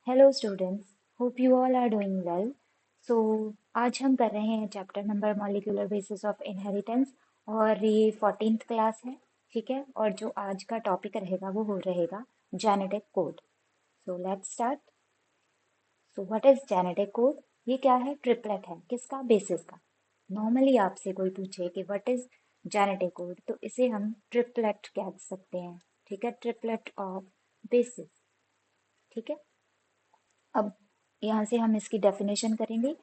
Hello students, hope you all are doing well. So आज हम कर रहे हैं chapter number molecular basis of inheritance और ये 14th क्लास है। ठीक है, और जो आज का टॉपिक रहेगा वो हो रहेगा genetic code. So let's start. So what is genetic code? ये क्या है? ट्रिपलेट है। किसका? बेसिस का। नॉर्मली आपसे कोई पूछे कि व्हाट इज जेनेटिक कोड, तो इसे हम ट्रिपलेट कह सकते हैं। ठीक है, ट्रिपलेट ऑफ बेसिस। ठीक है, अब यहाँ से हम इसकी डेफिनेशन करेंगे।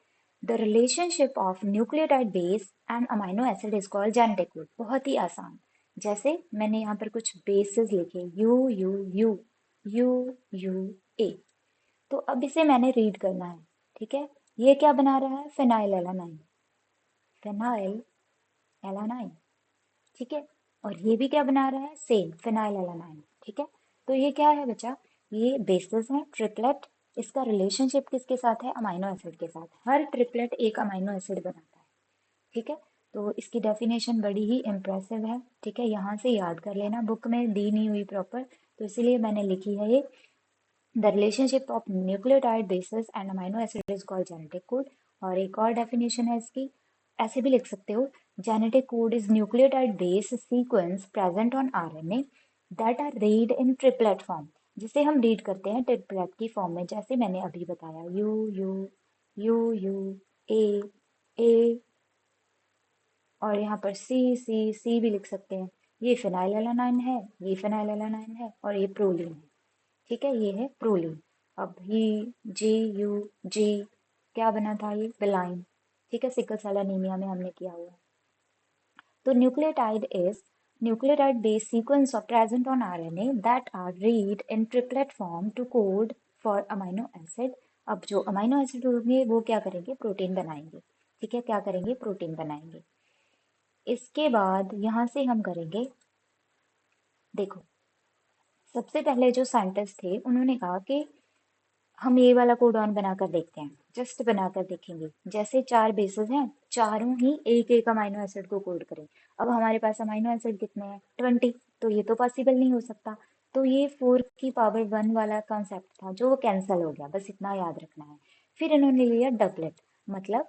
The relationship of nucleotide base and amino acid is called genetic code. बहुत ही आसान। जैसे मैंने यहाँ पर कुछ बेसेस लिखे, U U U U U A. तो अब इसे मैंने रीड करना है। ठीक है, ये क्या बना रहा है? Phenyl alanine. Phenyl alanine. ठीक है, और ये भी क्या बना रहा है? Same phenyl alanine. ठीक है, तो ये क्या है बच्चा? ये बेसिस है, ट्रिपलेट। इसका रिलेशनशिप किसके साथ है? अमाइनो एसिड के साथ। हर ट्रिपलेट एक अमाइनो एसिड बनाता है। ठीक है, तो इसकी डेफिनेशन बड़ी ही इम्प्रेसिव है। ठीक है, यहाँ से याद कर लेना, बुक में दी नहीं हुई प्रॉपर, तो इसीलिए मैंने लिखी है ये। The relationship of nucleotide basis and amino acid is called genetic code. और एक और डेफिनेशन है इसकी, ऐसे भी लिख सकते हो, genetic code is nucleotide base sequence present on RNA that are read in triplet form. जिसे हम रीड करते हैं ट्रिपलेट की फॉर्म में, जैसे मैंने अभी बताया, यू यू यू यू ए ए, और यहाँ पर सी सी सी भी लिख सकते हैं। ये फिनाइलएलानाइन है, ये फिनाइलएलानाइन है, और ये प्रोलीन है। ठीक है, ये है प्रोलीन। अब ही जी यू जी क्या बना था? ये बिलाइन। ठीक है, सिकल सेल एनीमिया में हमने किया हुआ। तो nucleotide is nucleotide base sequence of present on RNA that are read in triplet form to code for amino acid. अब जो अमाइनो एसिड होंगे वो क्या करेंगे? प्रोटीन बनाएंगे। ठीक है, क्या करेंगे? प्रोटीन बनाएंगे। इसके बाद यहाँ से हम करेंगे, देखो, सबसे पहले जो साइंटिस्ट थे उन्होंने कहा कि हम ये वाला कोडॉन बनाकर देखते हैं। जस्ट बनाकर देखेंगे। जैसे 4 बेसेस हैं, चारों ही एक एक अमाइनो एसिड को कोड करें। अब हमारे पास अमाइनो एसिड कितने हैं? 20। तो ये तो पॉसिबल नहीं हो सकता। तो ये 4 की पावर 1 वाला कॉन्सेप्ट था जो वो कैंसिल हो गया, बस इतना याद रखना है। फिर इन्होंने लिया डबलेट। मतलब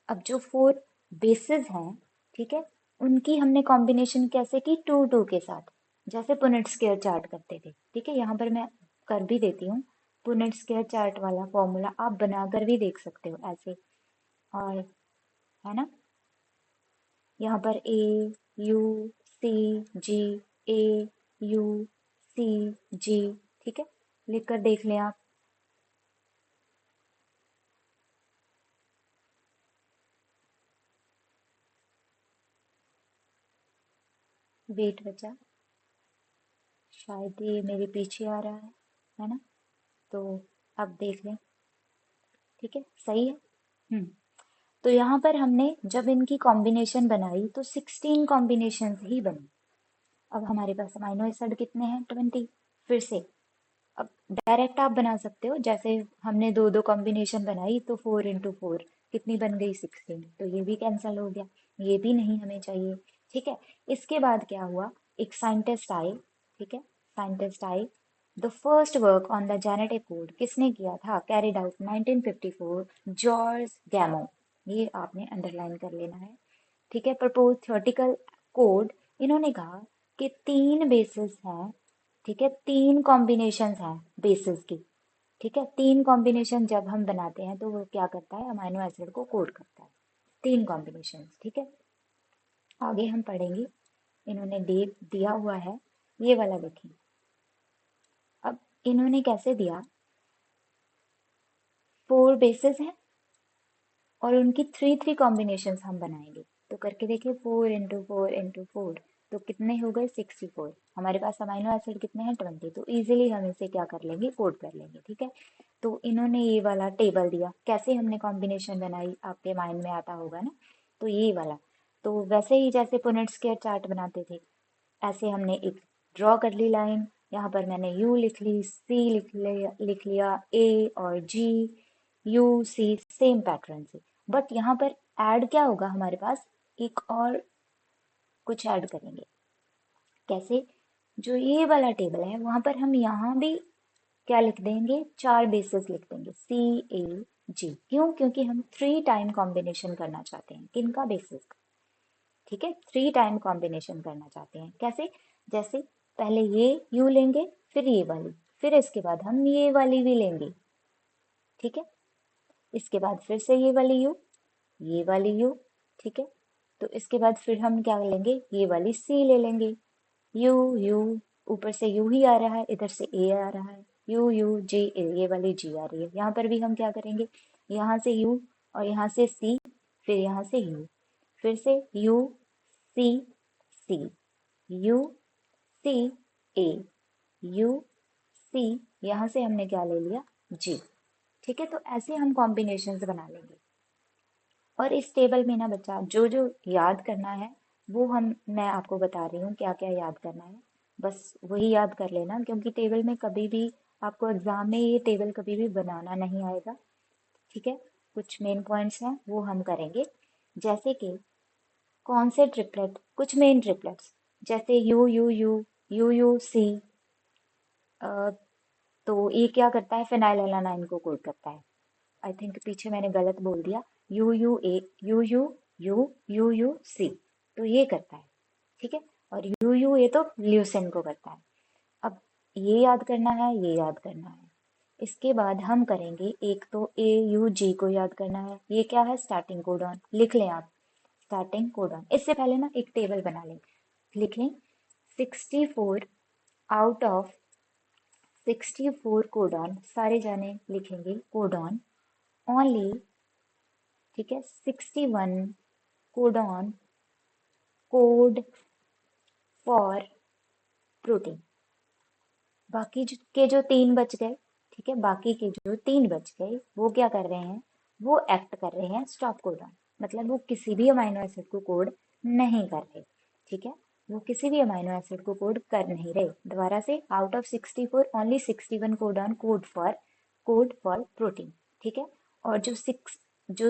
अब जो 4 बेसेस हैं, ठीक है, उनकी हमने कॉम्बिनेशन कैसे की? 2 2 के साथ। जैसे पुनेट स्क्वायर चार्ट करते थे। ठीक है, यहाँ पर मैं कर भी देती हूँ। पुनेट स्क्वायर चार्ट वाला फॉर्मूला आप बनाकर भी देख सकते हो ऐसे। और है ना, यहाँ पर ए U C ji, A U सी जी। ठीक है, लिख कर देख लें आप। वेट बचा, शायद ये मेरे पीछे आ रहा है ना? तो अब देख लें। ठीक है, सही है। हम्म, तो यहाँ पर हमने जब इनकी कॉम्बिनेशन बनाई तो 16 कॉम्बिनेशन ही बनी। अब हमारे पास अमाइनो एसिड कितने हैं? 20। फिर से अब डायरेक्ट आप बना सकते हो, जैसे हमने दो दो कॉम्बिनेशन बनाई तो 4 × 4 कितनी बन गई? 16। तो ये भी कैंसिल हो गया, ये भी नहीं हमें चाहिए। ठीक है, इसके बाद क्या हुआ? एक साइंटिस्ट आए। ठीक है, साइंटिस्ट आए। The first work on the genetic code किसने किया था? Carried out 1954, George गैमो। ये आपने अंडरलाइन कर लेना है। ठीक है, प्रपोज थियोरेटिकल कोड। इन्होंने कहा कि 3 बेसिस हैं। ठीक है, 3 कॉम्बिनेशंस हैं बेसिस की। ठीक है, 3 कॉम्बिनेशन जब हम बनाते हैं तो वो क्या करता है? अमाइनो एसिड को कोड करता है। 3 कॉम्बिनेशंस। ठीक है, आगे हम पढ़ेंगे। इन्होंने दे दिया हुआ है, ये वाला देखें। अब इन्होंने कैसे दिया? 4 बेसिस हैं और उनकी 3 3 कॉम्बिनेशंस हम बनाएंगे। तो करके देखिए, 4 × 4 × 4, तो कितने हो गए? 64। हमारे पास अमाइनो एसिड कितने हैं? 20। तो इजीली हम इसे क्या कर लेंगे? कोड कर लेंगे। ठीक है, तो इन्होंने ये वाला टेबल दिया, कैसे हमने कॉम्बिनेशन बनाई, आपके माइंड में आता होगा ना? तो ये वाला, तो वैसे ही जैसे पुनेट स्क्वायर चार्ट बनाते थे, ऐसे हमने एक ड्रॉ कर ली लाइन। यहाँ पर मैंने यू लिख ली, सी लिख लिया, ए और जी, यू सी, सेम पैटर्न से। बट यहाँ पर ऐड क्या होगा हमारे पास? एक और कुछ ऐड करेंगे। कैसे? जो ये वाला टेबल है वहां पर हम यहाँ भी क्या लिख देंगे, 4 बेसिस लिख देंगे, CAG। क्यों? क्योंकि हम 3 टाइम कॉम्बिनेशन करना चाहते हैं। किनका? बेसिस का। ठीक है, 3 टाइम कॉम्बिनेशन करना चाहते हैं। कैसे? जैसे पहले ये यू लेंगे, फिर ये वाली, फिर इसके बाद हम ये वाली भी लेंगे। ठीक है, इसके बाद फिर से ये वाली यू, ये वाली यू। ठीक है, तो इसके बाद फिर हम क्या लेंगे, ये वाली सी ले लेंगे। यू यू, ऊपर से यू ही आ रहा है, इधर से ए आ रहा है, यू यू जी ए, ये वाली जी आ रही है। यहाँ पर भी हम क्या करेंगे, यहाँ से यू और यहाँ से सी, फिर यहाँ से यू, फिर से U C C, U C A, U C, यहाँ से हमने क्या ले लिया, जी। ठीक है, तो ऐसे हम कॉम्बिनेशंस बना लेंगे। और इस टेबल में ना बच्चा जो जो याद करना है वो मैं आपको बता रही हूँ क्या क्या याद करना है, बस वही याद कर लेना, क्योंकि टेबल में कभी भी आपको एग्जाम में ये टेबल कभी भी बनाना नहीं आएगा। ठीक है, कुछ मेन पॉइंट्स हैं वो हम करेंगे, जैसे कि कौन से ट्रिपलेट, कुछ मेन ट्रिपलेट्स, जैसे U U U, U U C, तो ये क्या करता है, फेनाइलएलानाइन को कोड करता है। आई थिंक पीछे मैंने गलत बोल दिया, U U A, U U U, U U C, तो ये करता है। ठीक है, और यू यू ए तो ल्यूसिन को करता है। अब ये याद करना है, ये याद करना है। इसके बाद हम करेंगे, एक तो ए यू जी को याद करना है, ये क्या है, स्टार्टिंग कोडॉन, लिख लें आप, स्टार्टिंग कोडॉन। इससे पहले ना एक टेबल बना लें, लिख लें 64 आउट ऑफ 64 कोडॉन, सारे जाने लिखेंगे कोडॉन, ओनली, ठीक है, 61 कोडॉन कोड फॉर प्रोटीन। बाकी के जो 3 बच गए, ठीक है, बाकी के जो 3 बच गए वो क्या कर रहे हैं, वो एक्ट कर रहे हैं स्टॉप कोडॉन, मतलब वो किसी भी अमाइनो एसिड को कोड नहीं कर रहे। ठीक है, वो किसी भी अमाइनो एसिड को कोड कर नहीं रहे। दोबारा से, out of 64 only 61 codon code for protein. ठीक है, और जो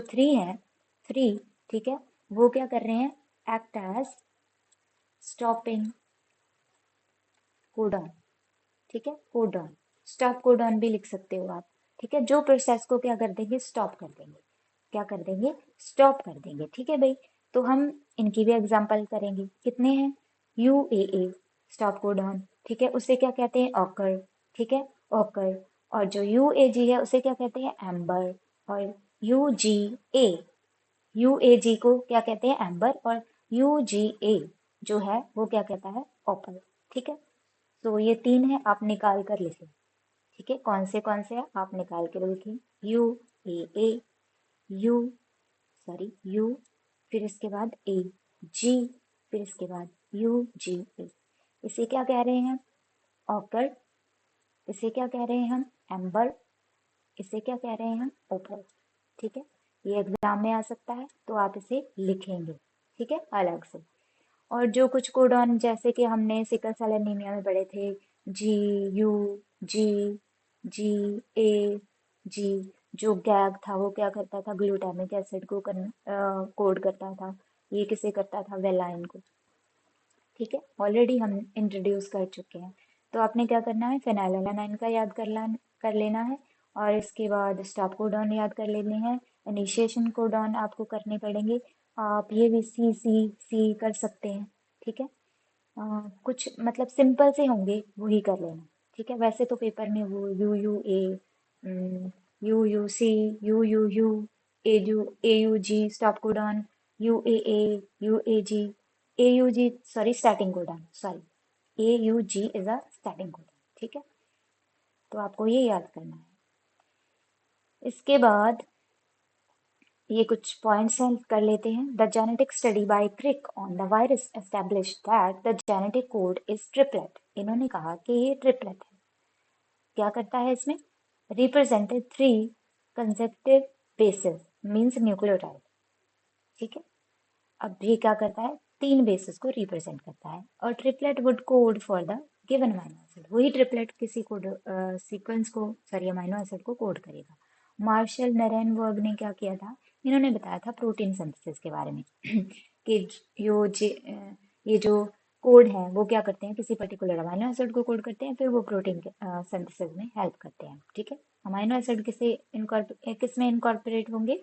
3 है, 3, ठीक है, वो क्या कर रहे हैं, एक्ट एज स्टॉपिंग कोडॉन। ठीक है, कोडॉन, स्टॉप कोडॉन भी लिख सकते हो आप। ठीक है, जो प्रोसेस को क्या कर देंगे, स्टॉप कर देंगे, क्या कर देंगे, स्टॉप कर देंगे। ठीक है भाई, तो हम इनकी भी एग्जांपल करेंगे। कितने हैं, U A A, stop codon. ठीक है, उसे क्या कहते हैं, ऑकर। ठीक है, ऑकर। और जो यू ए जी है उसे क्या कहते हैं, एम्बर। और you ji A, U A जी को क्या कहते हैं, एम्बर। और यू जी ए जो है वो क्या कहता है, ऑपर। ठीक है, तो ये 3 है, आप निकाल कर लिखें। ठीक है, कौन से है आप निकाल कर लिखें, you A, you, sorry you, फिर इसके बाद ए जी, फिर इसके बाद यू जी ए। इसे क्या कह रहे हैं, ऑकर। इसे क्या कह रहे हैं हम, एम्बर। इसे क्या कह रहे हैं हम, ओपर। ठीक है, ये एग्जाम में आ सकता है तो आप इसे लिखेंगे। ठीक है, अलग से। और जो कुछ कोडॉन, जैसे कि हमने सिकल सेल एनीमिया में पढ़े थे, जी यू जी, जी ए जी, जो गैग था वो क्या करता था, ग्लूटामिक एसिड को कोड करता था। ये किसे करता था, वेलाइन को। ठीक है, ऑलरेडी हम इंट्रोड्यूस कर चुके हैं। तो आपने क्या करना है, फेनाइलएलानाइन का याद कर लेना है, और इसके बाद स्टॉप कोडॉन याद कर लेने हैं, इनिशिएशन कोडॉन आपको करने पड़ेंगे। आप ये भी सी कर सकते हैं। ठीक है, कुछ मतलब सिंपल से होंगे वही कर लेना। ठीक है, वैसे तो पेपर में वो U U A, U U C, U A U G, stop codon, A U A G, A U G, sorry starting codon, sorry A U G is a starting codon. ठीक है, तो आपको ये याद करना है। इसके बाद ये कुछ पॉइंट्स हैं, कर लेते हैं। The genetic study by Crick on the virus establish that the genetic code is triplet. इन्होंने कहा कि ये ट्रिपलेट है। क्या करता है इसमें, रिप्रेजेंटेड 3 कंसेप्टिव बेसिस मीन्स न्यूक्लियोटाइड। ठीक है, अब ये क्या करता है, 3 बेसिस को रिप्रेजेंट करता है। और triplet would code for the given amino acid, वही ट्रिपलेट किसी कोड सीक्वेंस को, सॉरी अमाइनो एसिड को कोड करेगा। मार्शल नेरेनबर्ग ने क्या किया था, इन्होंने बताया था प्रोटीन सिंथेसिस के बारे में कि ये जो कोड है वो क्या करते हैं, किसी पर्टिकुलर अमाइनो एसिड को कोड करते हैं, फिर वो प्रोटीन के सिंथेसिस में हेल्प करते हैं। ठीक है, अमाइनो एसिड किस में इनकॉर्पोरेट होंगे,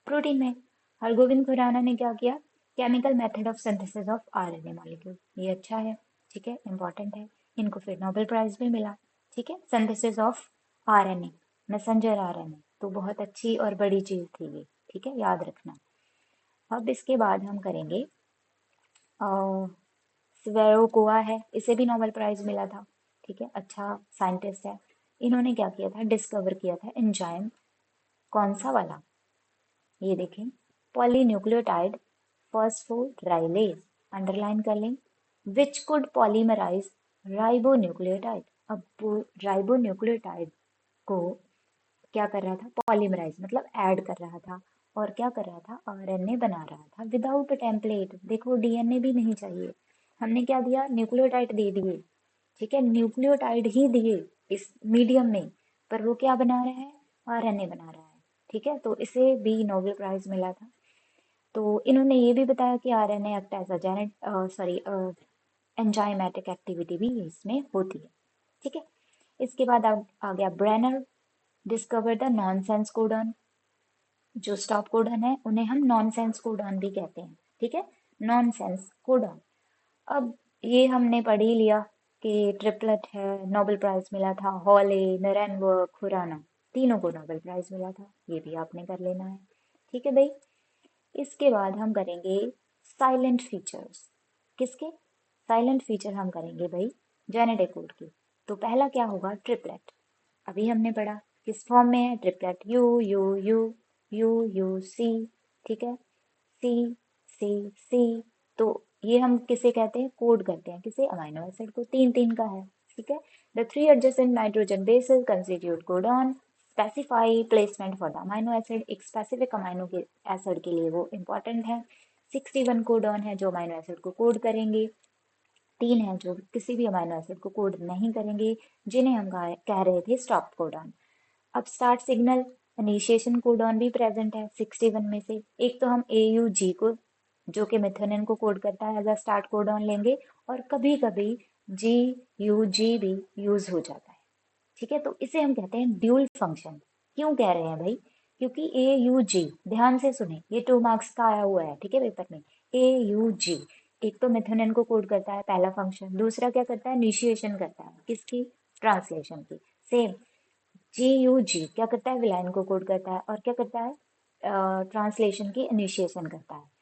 प्रोटीन में। हरगोविंद खुराना ने क्या किया, chemical method of synthesis of RNA molecule, ये अच्छा है, ठीक है, इंपॉर्टेंट है। इनको फिर नोबेल प्राइज भी मिला। ठीक है, synthesis of RNA, messenger RNA, तो बहुत अच्छी और बड़ी चीज थी ये। ठीक है, याद रखना। अब इसके बाद हम करेंगे स्वेरोकोआ है, इसे भी नोबेल प्राइज मिला था। ठीक है, अच्छा साइंटिस्ट है। इन्होंने क्या किया था, डिस्कवर किया था एंजाइम, कौन सा वाला, ये देखें, पॉलीन्यूक्लियोटाइड फॉस्फोराइलेज, अंडरलाइन कर लें, विच कुड पॉलीमराइज राइबोन्यूक्लियोटाइड। अब राइबोन्यूक्लियोटाइड को क्या कर रहा था, पॉलीमराइज मतलब ऐड कर रहा था, और क्या कर रहा था, आरएनए बना रहा था विदाउट टेम्पलेट। देखो डीएनए भी नहीं चाहिए, हमने क्या दिया, न्यूक्लियोटाइड दे दिए। ठीक है, न्यूक्लियोटाइड ही दिए इस मीडियम में, पर वो क्या बना रहा है, आरएनए बना रहा है। ठीक है, तो इसे भी नोबेल प्राइज मिला था। तो इन्होंने ये भी बताया कि RNA act as a sorry enzymatic activity भी इसमें होती है। ठीक है, इसके बाद आ गया Brenner, discover the nonsense codon. जो स्टॉप कोडॉन है उन्हें हम नॉनसेंस कोडॉन भी कहते हैं। ठीक है, नॉनसेंस कोडॉन। अब ये हमने पढ़ ही लिया कि ट्रिपलेट है, नोबेल प्राइज मिला था, हॉले, नरेनबर्ग, खुराना, तीनों को नोबेल प्राइज मिला था, ये भी आपने कर लेना है। ठीक है भाई, इसके बाद हम करेंगे साइलेंट फीचर्स। किसके, साइलेंट फीचर हम करेंगे भाई जेनेटिक कोड की। तो पहला क्या होगा, ट्रिपलेट। अभी हमने पढ़ा किस फॉर्म में है, triplet, U U U U U C. ठीक है, सी सी सी। तो ये हम किसे कहते हैं, कोड करते हैं, किसे, अमाइनो एसिड को, तीन तीन का है। ठीक है, the three adjacent nitrogen bases constitute codon, specify placement for the amino acid, एक स्पेसिफिक अमाइनो के एसिड के लिए वो इंपॉर्टेंट है। 61 कोडॉन है जो अमाइनो एसिड को कोड करेंगे, तीन है जो किसी भी अमाइनो एसिड को कोड नहीं करेंगे, जिन्हें हम कह रहे थे स्टॉप कोडॉन। अब स्टार्ट सिग्नल इनिशिएशन कोडॉन भी प्रेजेंट है 61 में से। एक तो हम AUG को, जो कि मेथियोनिन को कोड करता है, एज अ स्टार्ट कोडॉन लेंगे, और कभी कभी GUG भी यूज हो जाता है। ठीक है, तो इसे हम कहते हैं ड्यूल फंक्शन। क्यों कह रहे हैं भाई, क्योंकि AUG, ध्यान से सुने, ये 2 मार्क्स का आया हुआ है, ठीक है, पेपर में। AUG एक तो मेथियोनिन को कोड करता है, पहला फंक्शन, दूसरा क्या करता है, इनिशिएशन करता है, किसकी, ट्रांसलेशन की। सेम GUG क्या करता है, विलाइन को कोड करता है, और क्या करता है, ट्रांसलेशन की इनिशिएशन करता है।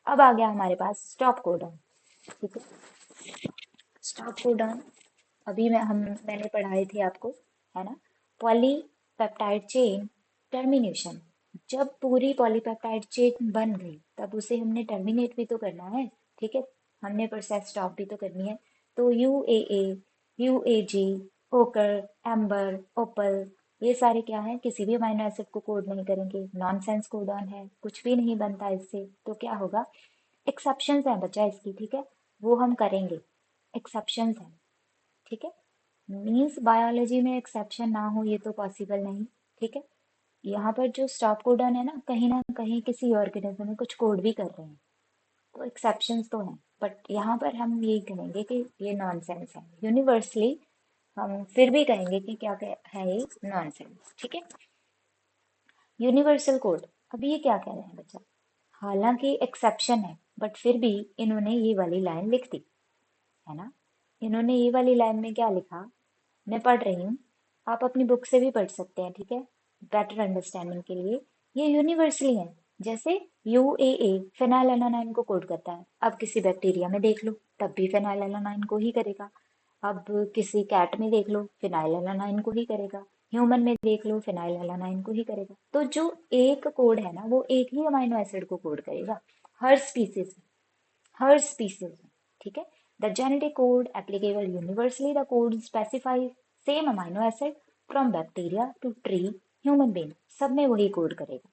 अब आ गया हमारे पास स्टॉप कोडॉन। ठीक है, स्टॉप कोडॉन अभी मैंने पढ़ाई थी आपको, है ना, पॉलीपेप्टाइड चेन टर्मिनेशन। जब पूरी पॉलीपेप्टाइड चेन बन गई तब उसे हमने टर्मिनेट भी तो करना है। ठीक है, हमने प्रोसेस स्टॉप भी तो करनी है। तो UAA, UAG, ओकर, एम्बर, ओपल, ये सारे क्या है, किसी भी अमाइनो एसिड को कोड नहीं करेंगे, नॉनसेंस कोडॉन है, कुछ भी नहीं बनता इससे। तो क्या होगा, एक्सेप्शंस है बच्चा इसकी। ठीक है, वो हम करेंगे, एक्सेप्शंस है। ठीक है, मीन्स बायोलॉजी में एक्सेप्शन ना हो ये तो पॉसिबल नहीं। ठीक है, यहाँ पर जो स्टॉप कोडन है ना कहीं किसी ऑर्गेनिज्म में कुछ कोड भी कर रहे हैं, तो एक्सेप्शंस तो हैं, बट यहाँ पर हम यही कहेंगे कि ये नॉनसेंस है। यूनिवर्सली हम फिर भी कहेंगे कि है ये नॉनसेंस। ठीक है, यूनिवर्सल कोड, अब ये क्या कह रहे हैं बच्चा, हालांकि एक्सेप्शन है बट फिर भी इन्होंने ये वाली लाइन लिख दी, है ना। इन्होंने ये वाली लाइन में क्या लिखा, मैं पढ़ रही हूँ, आप अपनी बुक से भी पढ़ सकते हैं। ठीक है, बेटर अंडरस्टैंडिंग के लिए, ये यूनिवर्सली है। जैसे UAA फेनाइलएलानाइन को कोड करता है, अब किसी बैक्टीरिया में देख लो तब भी फेनाइलएलानाइन को ही करेगा। अब किसी कैट में देख लो फेनाइलएलानाइन को ही करेगा, ह्यूमन में देख लो फेनाइलएलानाइन को ही करेगा। तो जो एक कोड है ना वो एक ही अमाइनो एसिड को कोड करेगा, हर स्पीसीज में, हर स्पीसीज में। ठीक है, the genetic code applicable universally, the code specify same amino acid from bacteria to tree, human being, सब में वही कोड करेगा।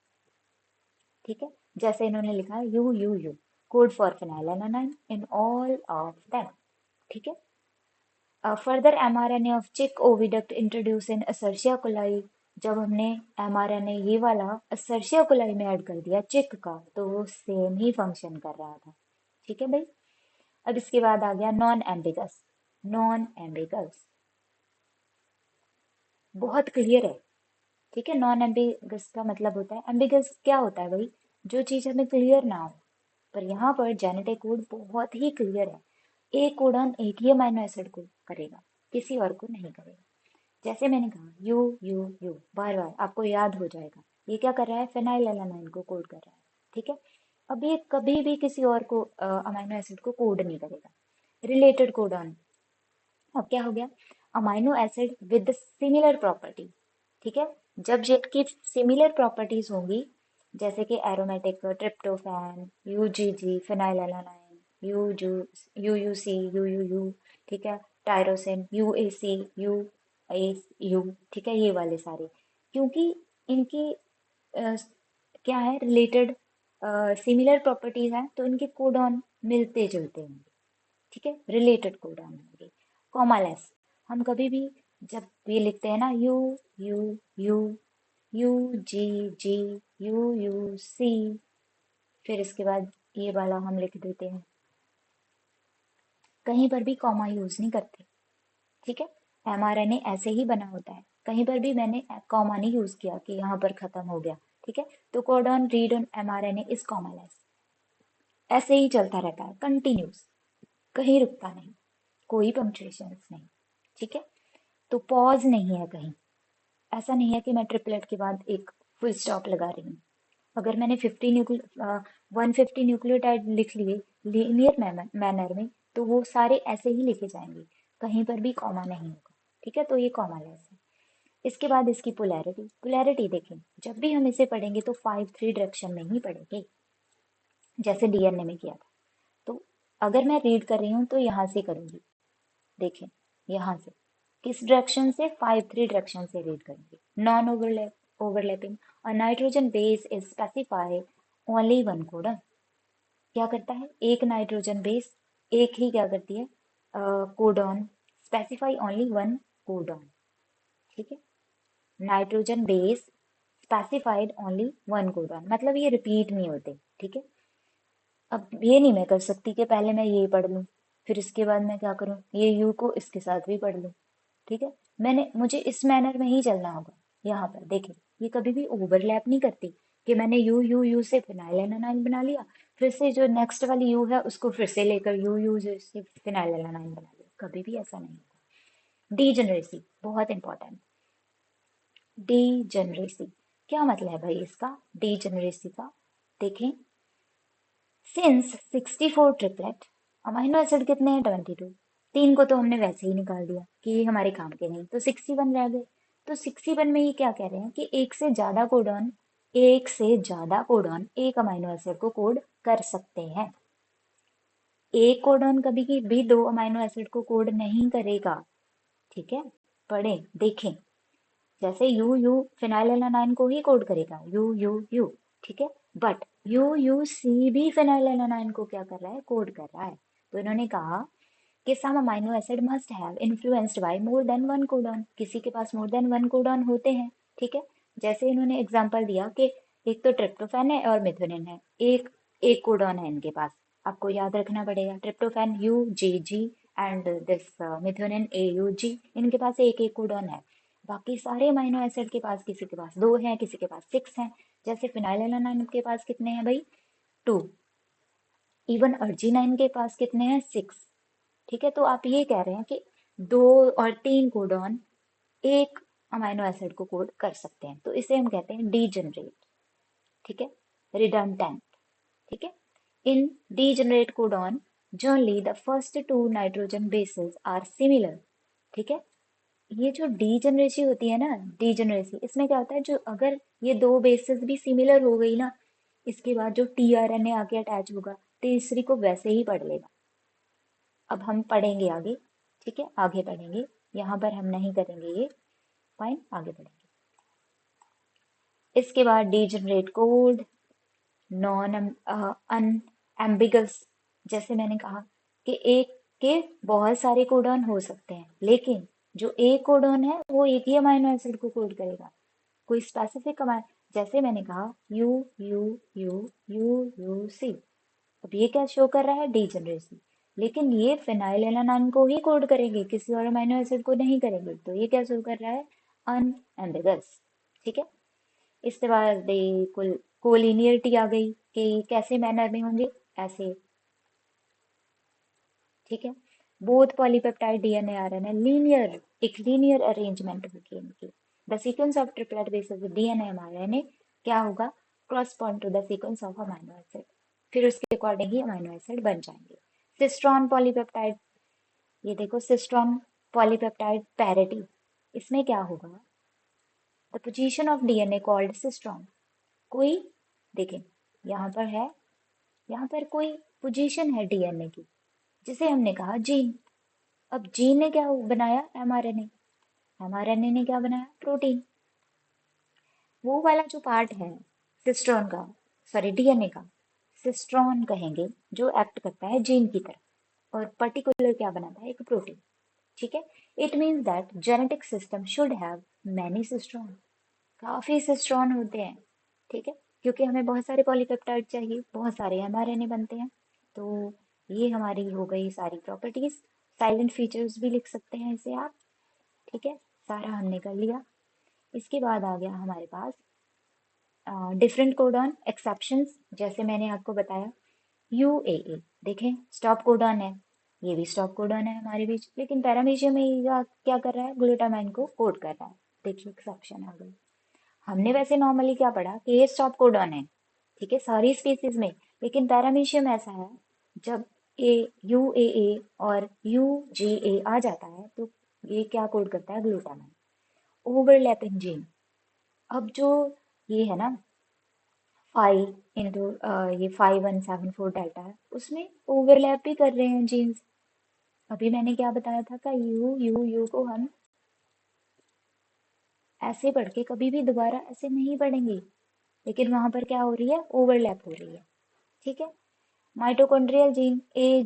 ठीक है, जैसे इन्होंने लिखा है UUU, code for phenylalanine in all of them. ठीक है, further mRNA of chick oviduct introduce in Escherichia coli. जब हमने mRNA ये वाला असर्शिया कोलाई में ऐड कर दिया चिक का, तो वो सेम ही फंक्शन कर रहा था। ठीक है भाई, अब इसके बाद आ गया नॉन एम्बिगस। नॉन एम्बिगस बहुत क्लियर है, ठीक है। नॉन एम्बिगस का मतलब होता है, एम्बिगस क्या होता है भाई, जो चीज हमें क्लियर ना हो। पर यहाँ पर जेनेटिक कोड बहुत ही क्लियर है। एक कोडॉन एक ही अमाइनो एसिड को करेगा, किसी और को नहीं करेगा। जैसे मैंने कहा यू यू यू, बार बार आपको याद हो जाएगा, ये क्या कर रहा है, फेनाइलएलानाइन को कोड कर रहा है, ठीक है। अब ये कभी भी किसी और को अमाइनो एसिड को कोड नहीं करेगा। रिलेटेड कोडॉन, अब क्या हो गया, amino acid with similar property, ठीक है। जब जिनकी सिमिलर प्रॉपर्टीज होंगी, जैसे कि एरोमेटिक ट्रिप्टोफैन, यूजीजी, फिनाइलएलानाइन, यूजू, यूयूसी, यूयूयू, ठीक है, टायरोसिन, यूएसी, यूएयू, ठीक है, ये वाले सारे, क्योंकि इनकी अ, क्या है, रिलेटेड सिमिलर प्रॉपर्टीज हैं, तो इनके कोडॉन मिलते जुलते हैं, ठीक है, रिलेटेड कोडॉन होंगे। कॉमालेस, हम कभी भी जब ये लिखते हैं ना, U U U, U G G, U C, फिर इसके बाद ये वाला हम लिख देते हैं, कहीं पर भी कॉमा यूज नहीं करते, ठीक है। एमआरएनए ऐसे ही बना होता है, कहीं पर भी मैंने कॉमा नहीं यूज किया कि यहाँ पर खत्म हो गया, ठीक है। तो codon read on mRNA is commaless, ऐसे ही चलता रहता है कंटिन्यूस, कहीं रुकता नहीं, कोई पंक्चुएशन नहीं, ठीक है। तो पॉज नहीं है कहीं, ऐसा नहीं है कि मैं ट्रिपलेट के बाद एक फुल स्टॉप लगा रही हूँ। अगर मैंने 150 न्यूक्लियोटाइड लिख लिए लीनियर मैनर में, तो वो सारे ऐसे ही लिखे जाएंगे, कहीं पर भी कॉमा नहीं होगा, ठीक है। तो ये कॉमा लेस है। इसके बाद इसकी पोलैरिटी, पोलैरिटी देखें, जब भी हम इसे पढ़ेंगे तो 5-3 डायरेक्शन में ही पढ़ेंगे, जैसे डीएनए में किया था। तो अगर मैं रीड कर रही हूँ तो यहाँ से करूंगी, देखें, यहाँ से किस डायरेक्शन से, 5-3 डायरेक्शन से रीड करेंगे। नॉन ओवरलैपिंग, और nitrogen base is specify only one codon, क्या करता है, एक नाइट्रोजन बेस एक ही क्या करती है, codon, specify only one codon, ठीक है। Nitrogen base specified only one codon, मतलब ये रिपीट नहीं होते, ठीक है। अब ये नहीं मैं कर सकती कि पहले मैं ये पढ़ लूँ, फिर इसके बाद मैं क्या करूँ, ये यू को इसके साथ भी पढ़ लूँ, ठीक है। मुझे इस मैनर में ही चलना होगा। यहाँ पर देखें, ये कभी भी ओवरलैप नहीं करती कि मैंने यू यू यू से फिनाइलएलानाइन बना लिया, फिर से जो नेक्स्ट वाली यू है उसको फिर से लेकर यू यू से फिनाइलएलानाइन बना लिया, कभी भी ऐसा नहीं होगा। डीजेनरेसी बहुत इंपॉर्टेंट, डीजेनरेसी क्या मतलब है भाई इसका, डीजेनरेसी का देखें, सिंस 64 ट्रिपलेट, अमाइनो एसिड कितने हैं, 22, तीन को तो हमने वैसे ही निकाल दिया कि ये हमारे काम के नहीं, तो 61 रह गए। तो 61 में ये क्या कह रहे हैं कि एक से ज्यादा कोडॉन एक अमाइनो एसिड को कोड कर सकते हैं। एक कोडॉन कभी भी दो अमाइनो एसिड को कोड नहीं करेगा, ठीक है। पढ़ें देखें, जैसे यू यू फिनाइलएलानाइन को ही कोड करेगा, यू यू यू, ठीक है। बट यू यू सी भी फिनाइलएलानाइन को क्या कर रहा है, कोड कर रहा है। तो इन्होंने कहा कि some amino acid must have influenced by more than one codon, किसी के पास मोर देन वन कोडॉन होते हैं, ठीक है। जैसे इन्होंने एग्जांपल दिया कि एक तो ट्रिप्टोफैन है और मिथुनिन है, एक एक कोडॉन है इनके पास, आपको याद रखना पड़ेगा, tryptophan U G G and this methionine A U G, इनके पास एक एक कोडॉन है। बाकी सारे अमाइनो एसिड के पास, किसी के पास दो हैं, किसी के पास सिक्स हैं। जैसे फिनाइलएलानाइन के पास कितने हैं भाई, टू। इवन अर्जिनाइन के पास कितने हैं, सिक्स, ठीक है। तो आप ये कह रहे हैं कि दो और तीन कोडॉन एक अमाइनो एसिड को कोड कर सकते हैं, तो इसे हम कहते हैं डीजनरेट, ठीक है, रिडंडेंट, ठीक है। In degenerate codon generally the first two nitrogen bases are similar, ठीक है। ये जो डीजनरेसी होती है ना, डीजनरेसी, इसमें क्या होता है, जो अगर ये दो बेसिस भी सिमिलर हो गई ना, इसके बाद जो टीआरएनए आके अटैच होगा, तीसरी को वैसे ही पढ़ लेगा। अब हम पढ़ेंगे आगे, ठीक है, आगे पढ़ेंगे, यहाँ पर हम नहीं करेंगे ये, फाइन, आगे पढ़ेंगे। इसके बाद डीजनरेट कोड, नॉन अनएम्बिगस, जैसे मैंने कहा कि एक के बहुत सारे कोडॉन हो सकते हैं, लेकिन जो एक कोडॉन है वो एक ही अमाइनो एसिड को कोड करेगा, कोई स्पेसिफिक अमाइनो, जैसे मैंने कहा U U U U U C, अब ये क्या शो कर रहा है, डीजनरेसी। लेकिन ये फिनाइलएलानाइन को ही कोड करेंगे, किसी और अमीनो एसिड को नहीं करेंगे। तो ये क्या शो कर रहा है? अनएम्बिगस। ठीक है। इसके बाद कोलिनियरिटी आ गई कि कैसे मैनर में होंगे, ऐसे। ठीक है। Both polypeptide DNA RNA linear, एक लीनियर अरेंजमेंट होगी इनकी। The sequence of triplet basis DNA and RNA क्या होगा? Correspond to the sequence of amino acid. फिर उसके अकॉर्डिंग ही अमीनो एसिड बन जाएंगे। सिस्ट्रॉन पॉलीपेप्टाइड, ये देखो सिस्ट्रॉन पॉलीपेप्टाइड पैरिटी, इसमें क्या होगा? The position of DNA called cistron. कोई, देखें, यहाँ पर है, यहाँ पर कोई पोजीशन है डीएनए की, जिसे हमने कहा जीन। अब जीन ने क्या बनाया? एमआरएनए। एमआरएनए ने क्या बनाया? प्रोटीन। वो वाला जो पार्ट है सिस्ट्रॉन का, सॉरी डीएनए का, सिस्ट्रॉन कहेंगे, जो एक्ट करता है जीन की तरह, और पर्टिकुलर क्या बनाता है? एक प्रोटीन। ठीक है। It means that genetic system should have many cistron. काफी सिस्ट्रॉन होते हैं। ठीक है। क्योंकि हमें बहुत सारे पॉलीपेप्टाइड चाहिए, बहुत सारे एमआरएनए बनते हैं। तो ये हमारी हो गई सारी प्रॉपर्टीज। साइलेंट फीचर्स भी लिख सकते हैं इसे आप। ठीक है। सारा हमने कर लिया। इसके बाद आ गया हमारे पास डिफरेंट कोडॉन एक्सेप्शंस, जैसे मैंने आपको बताया यूएए। देखें, स्टॉप कोडॉन है, ये भी स्टॉप कोडॉन है हमारे बीच, लेकिन पैरामीशियम में ये क्या कर रहा है? ग्लूटामाइन को कोड कर रहा है। देखिए एक्सेप्शन आ गई। हमने वैसे नॉर्मली क्या पढ़ा कि ये स्टॉप कोडॉन है, ठीक है, सारी स्पीसीज में। लेकिन पैरामीशियम ऐसा है, जब ए यूएए और यूजीए आ जाता है तो ये क्या कोड करता है? ग्लूटामाइन। Overlapping gene. अब जो ये है ना 5 ये 5174 डेल्टा है, उसमें ओवरलैप भी कर रहे हैं जीन्स। अभी मैंने क्या बताया था का यू यू यू को हम ऐसे पढ़ के कभी भी दोबारा ऐसे नहीं पढ़ेंगे, लेकिन वहां पर क्या हो रही है? ओवरलैप हो रही है। ठीक है। Mitochondrial gene A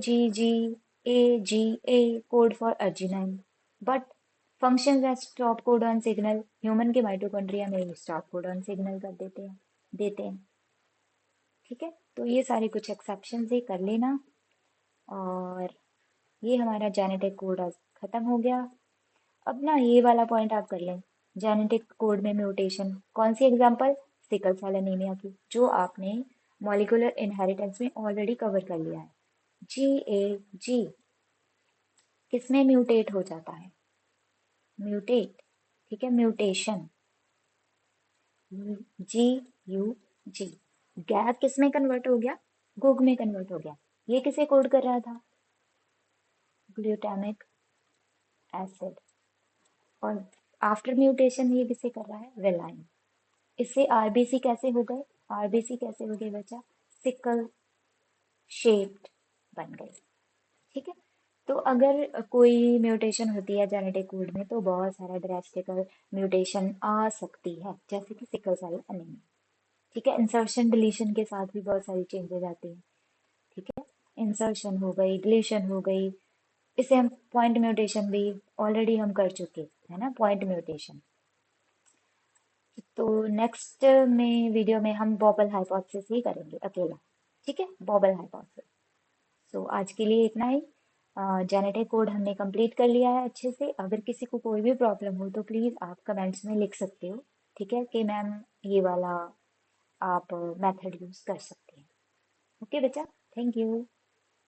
G A code for arginine, but function as stop codon signal. Human के माइटोकॉन्ड्रिया में स्टॉप कोडॉन सिग्नल कर देते हैं। ठीक है। तो ये सारे कुछ एक्सेप्शन ही कर लेना। और ये हमारा जेनेटिक कोड आज खत्म हो गया। अब ना ये वाला पॉइंट आप कर लें, जेनेटिक कोड में म्यूटेशन। कौन सी एग्जांपल? सिकल सेल एनीमिया की, जो आपने मॉलिक्यूलर इनहेरिटेंस में ऑलरेडी कवर कर लिया है। जी किसमें म्यूटेट हो जाता है? म्यूटेट। ठीक है, म्यूटेशन। जी। गैप किस में कन्वर्ट हो गया? गुग में कन्वर्ट हो गया। ये किसे कोड कर रहा था? Glutamic acid. और आफ्टर म्यूटेशन ये किसे कर रहा है? वेलाइन। इससे आरबीसी कैसे हो गए? आरबीसी कैसे हो गए बच्चा? सिकल शेप्ड बन गए। ठीक है। तो अगर कोई म्यूटेशन होती है जेनेटिक कोड में, तो बहुत सारा ड्रास्टिकल म्यूटेशन आ सकती है, जैसे कि सिकल सेल एनीमिया। ठीक है। इंसर्शन डिलीशन के साथ भी बहुत सारी चेंजेस आती हैं। ठीक है। इंसर्शन हो गई, डिलीशन हो गई। इसे हम पॉइंट म्यूटेशन भी ऑलरेडी हम कर चुके है ना, पॉइंट म्यूटेशन। तो नेक्स्ट में वीडियो में हम बॉबल हाइपोथेसिस ही करेंगे अकेला। ठीक है, बॉबल हाइपोथेसिस। सो आज के लिए इतना ही। जेनेटिक कोड हमने कंप्लीट कर लिया है अच्छे से। अगर किसी को कोई भी प्रॉब्लम हो तो प्लीज़ आप कमेंट्स में लिख सकते हो। ठीक है, कि मैम ये वाला आप मेथड यूज़ कर सकते हैं। ओके बच्चा, थैंक यू।